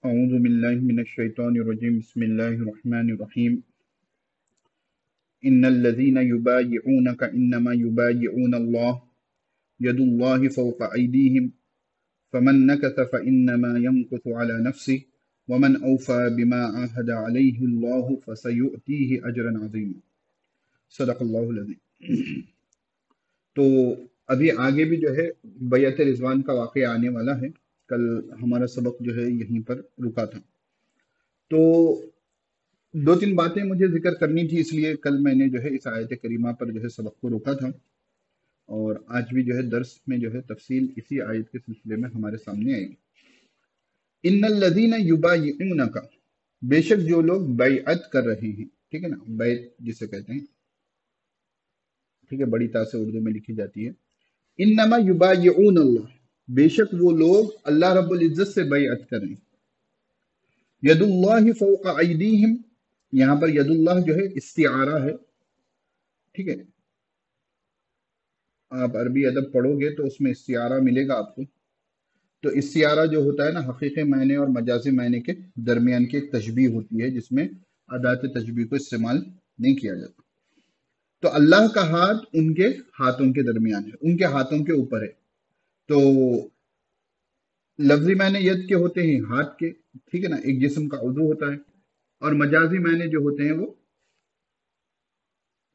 أعوذ بالله من الشيطان الرجيم بسم الله الرحمن الرحيم إن الذين يبايعونك إنما يبايعون الله يد الله فوق أيديهم فمن نكث فإنما ينكث على نفسه ومن أوفى بما عاهد عليه الله فسيؤتيه أجرا عظيما صدق اللہ العظیم۔ تو ابھی آگے بھی جو ہے بیعت رضوان کا واقعہ آنے والا ہے۔ کل ہمارا سبق جو ہے یہیں پر رکا تھا۔ تو دو تین باتیں مجھے ذکر کرنی تھی، اس لیے کل میں نے جو ہے اس آیت کریمہ پر جو ہے سبق کو روکا تھا، اور آج بھی جو ہے درس میں جو ہے تفصیل اسی آیت کے سلسلے میں ہمارے سامنے آئے گی۔ ان الذین یبایعونک، بے شک جو لوگ بیعت کر رہے ہیں، ٹھیک ہے نا، بیعت جسے کہتے ہیں، ٹھیک ہے، بڑی تا سے اردو میں لکھی جاتی ہے۔ انما یبایعون اللہ، بے شک وہ لوگ اللہ رب العزت سے بیعت کریں۔ ید اللہ فوق ایدیہم، یہاں پر ید اللہ جو ہے استعارہ ہے، ٹھیک ہے، آپ عربی ادب پڑھو گے تو اس میں استعارہ ملے گا آپ کو۔ تو استعارہ جو ہوتا ہے نا، حقیقی معنی اور مجازی معنی کے درمیان کی ایک تشبیہ ہوتی ہے، جس میں ادات تشبیہ کو استعمال نہیں کیا جاتا۔ تو اللہ کا ہاتھ ان کے ہاتھوں کے درمیان ہے، ان کے ہاتھوں کے اوپر ہے۔ تو لفظی معنی ید کے ہوتے ہیں ہاتھ کے، ٹھیک ہے نا، ایک جسم کا عضو ہوتا ہے، اور مجازی معنی جو ہوتے ہیں وہ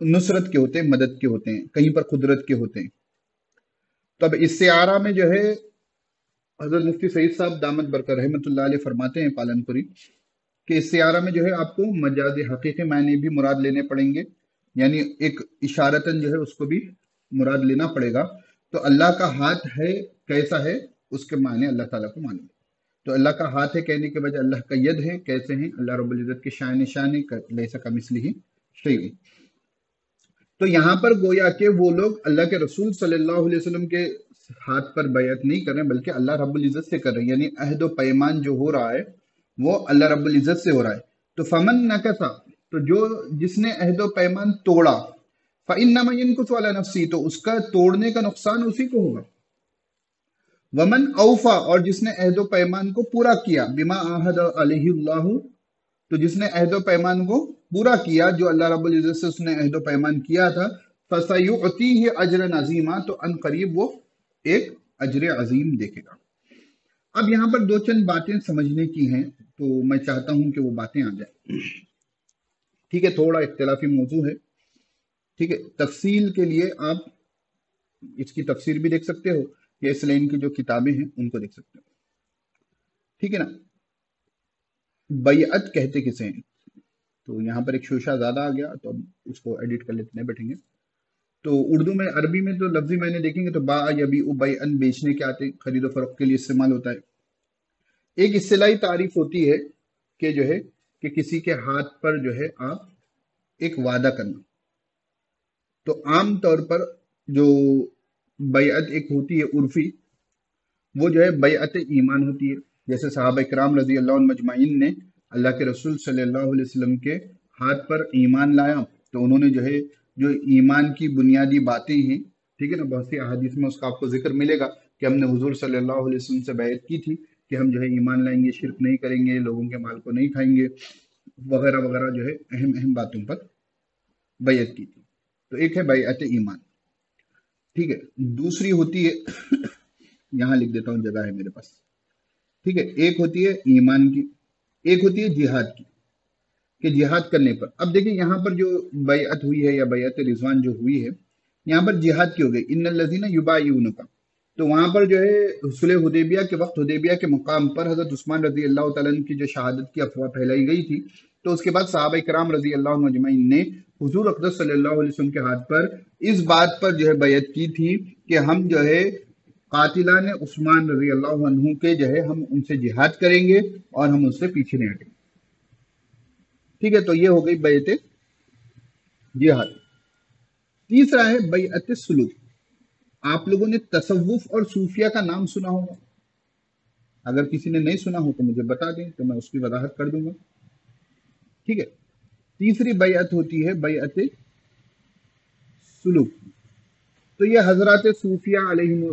نصرت کے ہوتے ہیں، مدد کے ہوتے ہیں، کہیں پر قدرت کے ہوتے ہیں۔ تو اب استعارہ میں جو ہے حضرت مفتی سعید صاحب دامت برکت رحمۃ اللہ علیہ فرماتے ہیں پالن پوری کہ استعارہ میں جو ہے آپ کو مجازی حقیقی معنی بھی مراد لینے پڑیں گے، یعنی ایک اشارتاً جو ہے اس کو بھی مراد لینا پڑے گا۔ تو اللہ کا ہاتھ ہے، کیسا ہے، اس کے معنی اللہ تعالیٰ کو معلوم ہے۔ تو اللہ کا ہاتھ ہے کہنے کے بجائے اللہ کا ید ہے، کیسے ہیں، اللہ رب العزت کے شان شان لیس کمثلہ شیء۔ تو یہاں پر گویا کہ وہ لوگ اللہ کے رسول صلی اللہ علیہ وسلم کے ہاتھ پر بیعت نہیں کر رہے ہیں، بلکہ اللہ رب العزت سے کر رہے ہیں، یعنی عہد و پیمان جو ہو رہا ہے وہ اللہ رب العزت سے ہو رہا ہے۔ تو فمن نکث، تو جس نے عہد و پیمان توڑا، فإنما ينكث على نفسه، تو اس کا توڑنے کا نقصان اسی کو ہوگا۔ ومن اوفا، اور جس نے عہد و پیمان کو پورا کیا، بما عاہد علیہ اللہ، تو جس نے عہد و پیمان کو پورا کیا جو اللہ رب العزت سے اس نے عہد و پیمان کیا تھا، فَسَيُعْتِيهِ أَجْرًا عَظِيمًا، تو ان قریب وہ ایک اجر عظیم دیکھے گا۔ اب یہاں پر دو چند باتیں سمجھنے کی ہیں، تو میں چاہتا ہوں کہ وہ باتیں آ جائیں، ٹھیک ہے، تھوڑا اختلافی موضوع ہے، ٹھیک ہے۔ تفصیل کے لیے آپ اس کی تفسیر بھی دیکھ سکتے ہو، یا اس لائن کی جو کتابیں ہیں ان کو دیکھ سکتے ہو، ٹھیک ہے نا۔ بیعت کہتے کسے ہیں؟ تو یہاں پر ایک شوشہ زیادہ آ گیا، تو اب اس کو ایڈٹ کر لیتے ہیں، بیٹھیں گے۔ تو اردو میں، عربی میں تو لفظی معنی دیکھیں گے تو با یبیع بیعن، بیچنے کے آتے، خرید و فروخت کے لیے استعمال ہوتا ہے۔ ایک اصطلاحی تعریف ہوتی ہے کہ جو ہے کہ کسی کے ہاتھ پر جو ہے آپ ایک وعدہ کرنا۔ تو عام طور پر جو بیعت ایک ہوتی ہے عرفی، وہ جو ہے بیعت ایمان ہوتی ہے، جیسے صحابہ کرام رضی اللہ عنہ مجمعین نے اللہ کے رسول صلی اللہ علیہ وسلم کے ہاتھ پر ایمان لایا، تو انہوں نے جو ہے جو ایمان کی بنیادی باتیں ہیں، ٹھیک ہے نا، بہت سی احادیث میں اس کا آپ کو ذکر ملے گا کہ ہم نے حضور صلی اللہ علیہ وسلم سے بیعت کی تھی کہ ہم جو ہے ایمان لائیں گے، شرک نہیں کریں گے، لوگوں کے مال کو نہیں کھائیں گے، وغیرہ وغیرہ، جو ہے اہم اہم باتوں پر بیعت کی تھی۔ تو ایک ہے بیعت ایمان، ٹھیک ہے۔ دوسری ہوتی ہے یہاں لکھ دیتا ہوں، جگہ ہے میرے پاس، ٹھیک ہے، ایک ہوتی ہے ایمان کی، ایک ہوتی ہے جہاد کی، کہ جہاد کرنے پر۔ اب دیکھیں یہاں پر جو بیعت ہوئی ہے یا بیعت رضوان جو ہوئی ہے، یہاں پر جہاد کی ہو گئی، ان الذین یبایعونک، تو وہاں پر جو ہے صلح حدیبیہ کے وقت، حدیبیہ کے مقام پر حضرت عثمان رضی اللہ تعالیٰ عنہ کی جو شہادت کی افواہ پھیلائی گئی تھی، تو اس کے بعد صحابہ کرام رضی اللہ عنہ اجمعین نے حضور اقدس صلی اللہ علیہ وسلم کے ہاتھ پر اس بات پر جو ہے بیعت کی تھی کہ ہم جو ہے قاتلان عثمان رضی اللہ عنہ کے جو ہے ہم ان سے جہاد کریں گے اور ہم ان سے پیچھے نہیں ہٹیں گے، ٹھیک ہے۔ تو یہ ہو گئی بیعت جہاد۔ تیسرا ہے بیعت سلوک۔ آپ لوگوں نے تصوف اور صوفیہ کا نام سنا ہوگا، اگر کسی نے نہیں سنا ہو تو مجھے بتا دیں تو میں اس کی وضاحت کر دوں گا، ٹھیک ہے۔ تیسری بیعت ہوتی ہے بیعت سلوک۔ تو یہ حضرات صوفیہ علیہم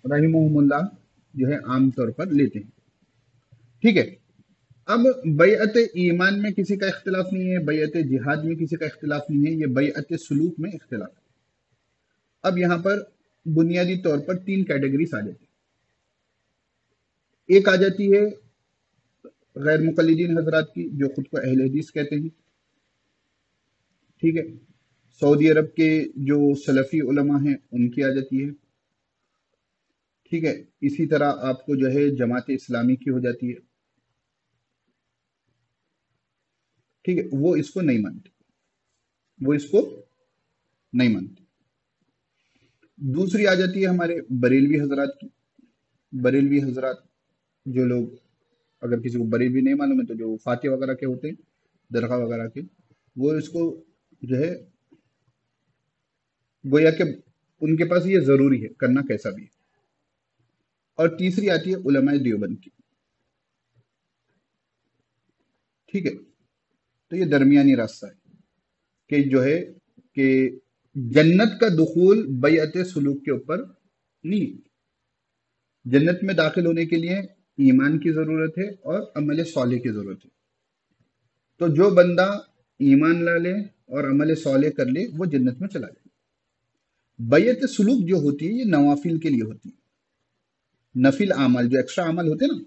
رحمہم اللہ جو ہے عام طور پر لیتے ہیں، ٹھیک ہے. اب بیعت ایمان میں کسی کا اختلاف نہیں ہے، بیعت جہاد میں کسی کا اختلاف نہیں ہے، یہ بیعت سلوک میں اختلاف ہے. اب یہاں پر بنیادی طور پر 3 کیٹیگریز آ جاتی ہیں. ایک آ جاتی ہے غیر مقلدین حضرات کی، جو خود کو اہل حدیث کہتے ہیں. ٹھیک ہے. سعودی عرب کے جو سلفی علماء ہیں ان کی آ جاتی ہے. ٹھیک ہے. اسی طرح آپ کو جو ہے جماعت اسلامی کی ہو جاتی ہے. ٹھیک ہے. وہ اس کو نہیں مانتے، وہ اس کو نہیں مانتے. دوسری آ جاتی ہے ہمارے بریلوی حضرات کی. بریلوی حضرات جو لوگ، اگر کسی کو بریلوی نہیں معلوم ہے تو جو فاتح وغیرہ کے ہوتے ہیں، درگاہ وغیرہ کے، وہ اس کو جو ہے گویا کہ ان کے پاس یہ ضروری ہے کرنا کیسا بھی ہے. اور تیسری آتی ہے علماء دیوبند کی. ٹھیک ہے. تو یہ درمیانی راستہ ہے کہ جو ہے کہ جنت کا دخول بیعت سلوک کے اوپر نہیں. جنت میں داخل ہونے کے لیے ایمان کی ضرورت ہے اور عمل صالح کی ضرورت ہے. تو جو بندہ ایمان لا لے اور عمل صالح کر لے وہ جنت میں چلا جائے. بیعت سلوک جو ہوتی ہے یہ نوافل کے لیے ہوتی ہے. نفل اعمال جو ایکسٹرا اعمال ہوتے ہیں نا،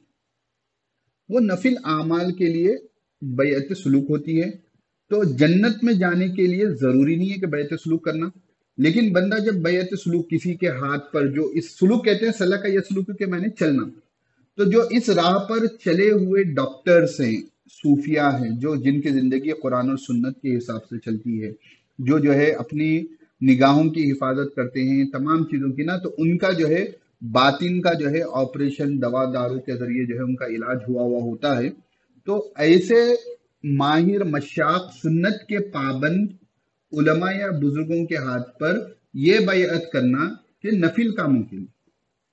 وہ نفل اعمال کے لیے بیعت سلوک ہوتی ہے. تو جنت میں جانے کے لیے ضروری نہیں ہے کہ بیعت سلوک کرنا. لیکن بندہ جب بیعت سلوک کسی کے ہاتھ پر، جو اس سلوک کہتے ہیں صلاح کا یہ سلوک کہ میں نے چلنا، تو جو اس راہ پر چلے ہوئے ڈاکٹرز ہیں، صوفیاء ہیں، جو جن کی زندگی قرآن اور سنت کے حساب سے چلتی ہے، جو ہے اپنی نگاہوں کی حفاظت کرتے ہیں تمام چیزوں کی نا، تو ان کا جو ہے باطن کا جو ہے آپریشن دوا دارو کے ذریعے جو ہے ان کا علاج ہوا ہوتا ہے. تو ایسے ماہر مشاق سنت کے پابند علماء یا بزرگوں کے ہاتھ پر یہ بیعت کرنا کہ نفل کاموں کے لیے.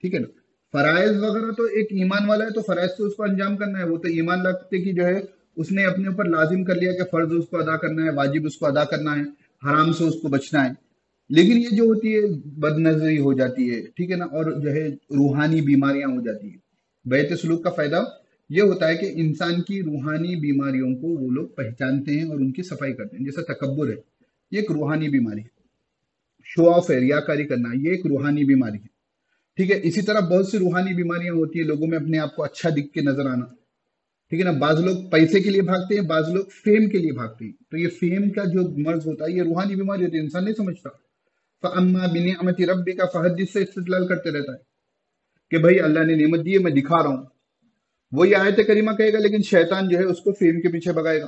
ٹھیک ہے نا. فرائض وغیرہ تو ایک ایمان والا ہے تو فرائض تو اس کو انجام کرنا ہے. وہ تو ایمان لاتے کہ جو ہے اس نے اپنے اوپر لازم کر لیا کہ فرض اس کو ادا کرنا ہے، واجب اس کو ادا کرنا ہے، حرام سے اس کو بچنا ہے. لیکن یہ جو ہوتی ہے بد نظری ہو جاتی ہے، ٹھیک ہے نا، اور جو ہے روحانی بیماریاں ہو جاتی ہیں. بیعت سلوک کا فائدہ یہ ہوتا ہے کہ انسان کی روحانی بیماریوں کو وہ لوگ پہچانتے ہیں اور ان کی صفائی کرتے ہیں. جیسا تکبر ہے، یہ ایک روحانی بیماری ہے. شو آف ہے، ریاکاری کرنا، یہ ایک روحانی بیماری ہے. ٹھیک ہے. اسی طرح بہت سی روحانی بیماریاں ہوتی ہیں، لوگوں میں اپنے آپ کو اچھا دکھ کے نظر آنا. ٹھیک ہے نا. بعض لوگ پیسے کے لیے بھاگتے ہیں، بعض لوگ فیم کے لیے بھاگتے ہیں. تو یہ فیم کا جو مرض ہوتا ہے یہ روحانی بیماری ہوتی ہے، انسان نہیں سمجھتا. فَأَمَّا بِنِعْمَةِ رَبِّكَ فَحَدِّثْ سے استدلال کرتے رہتا ہے کہ بھائی اللہ نے نعمت دی ہے، میں دکھا رہا ہوں. وہی آیت کریمہ کہے گا، لیکن شیطان جو ہے اس کو فیم کے پیچھے بگائے گا.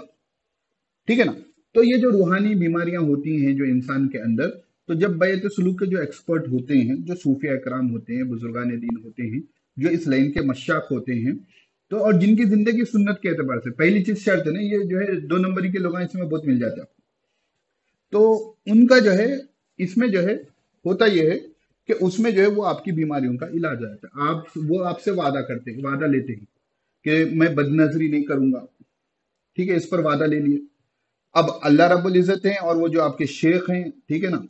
ٹھیک ہے نا. تو یہ جو روحانی بیماریاں ہوتی ہیں جو انسان کے اندر، تو جب بیعت سلوک کے جو ایکسپرٹ ہوتے ہیں، جو صوفیاء اکرام ہوتے ہیں، بزرگان دین ہوتے ہیں، جو اس لائن کے مشاق ہوتے ہیں، تو اور جن کی زندگی سنت کے اعتبار سے، پہلی چیز شرط ہے نا، یہ جو ہے 2 نمبری کے لوگ ہیں، اس میں بہت مل جاتا ہے. تو ان کا جو ہے اس میں جو ہے ہوتا یہ ہے کہ اس میں جو ہے وہ آپ کی بیماریوں کا علاج آتا ہے. وہ آپ سے وعدہ کرتے ہیں، وعدہ لیتے ہیں کہ میں بد نظری نہیں کروں گا. ٹھیک ہے. اس پر وعدہ لے لیے. اب اللہ رب العزت ہیں اور وہ جو آپ کے شیخ ہیں، ٹھیک ہے نا،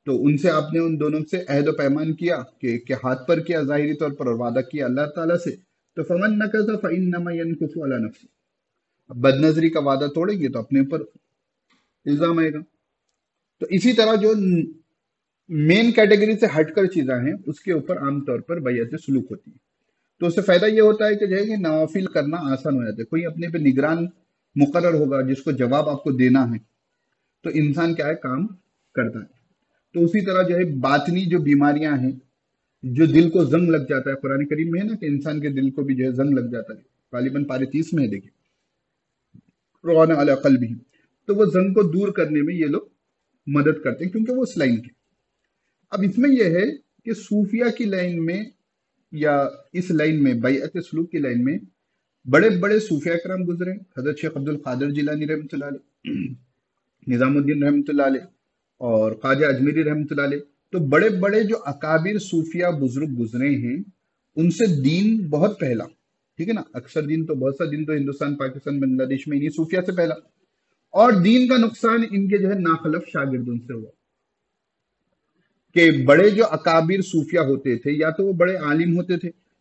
تو ان سے آپ نے ان دونوں سے عہد و پیمان کیا کہ ہاتھ پر کیا ظاہری طور پر، اور وعدہ کیا اللہ تعالیٰ سے. تو فمن نقض فإنما ينكث على نفسه. اب بد نظری کا وعدہ توڑیں گے تو اپنے اوپر الزام آئے گا. تو اسی طرح جو مین کیٹیگری سے ہٹ کر چیزیں ہیں اس کے اوپر عام طور پر بیعت سلوک ہوتی ہے. تو اس سے فائدہ یہ ہوتا ہے کہ جو ہے کہ نوافل کرنا آسان ہو جاتا ہے. کوئی اپنے پہ نگران مقرر ہوگا جس کو جواب آپ کو دینا ہے، تو انسان کیا ہے کام کرتا ہے. تو اسی طرح جو ہے باطنی جو بیماریاں ہیں، جو دل کو زنگ لگ جاتا ہے، قرآن کریم میں ہے نا کہ انسان کے دل کو بھی جو ہے زنگ لگ جاتا ہے، غالباً پارے 30 میں ہے، دیکھیں روان علی قلبہ. تو وہ زنگ کو دور کرنے میں یہ لوگ مدد کرتے ہیں کیونکہ وہ اس لائن کے. اب اس میں یہ ہے کہ صوفیہ کی لائن میں یا اس لائن میں بیعت سلوک کی لائن میں بڑے بڑے صوفیہ کرام گزرے. حضرت شیخ عبد القادر جیلانی رحمۃ اللہ علیہ، نظام الدین رحمۃ اللہ علیہ، اور خواجہ اجمیری رحمۃ اللہ علیہ. تو بڑے بڑے جو اکابر صوفیہ بزرگ گزرے ہیں ان سے دین بہت پہلا. ٹھیک ہے نا. اکثر دین تو بہت سا دین تو ہندوستان، پاکستان، بنگلہ دیش میں انہی صوفیہ سے پہلا. اور دین کا نقصان ان کے جو ہے ناخلف شاگردوں سے ہوا کہ بڑے جو اکابر صوفیہ ہوتے تھے یا تو وہ بڑے عالم ہوتے تھے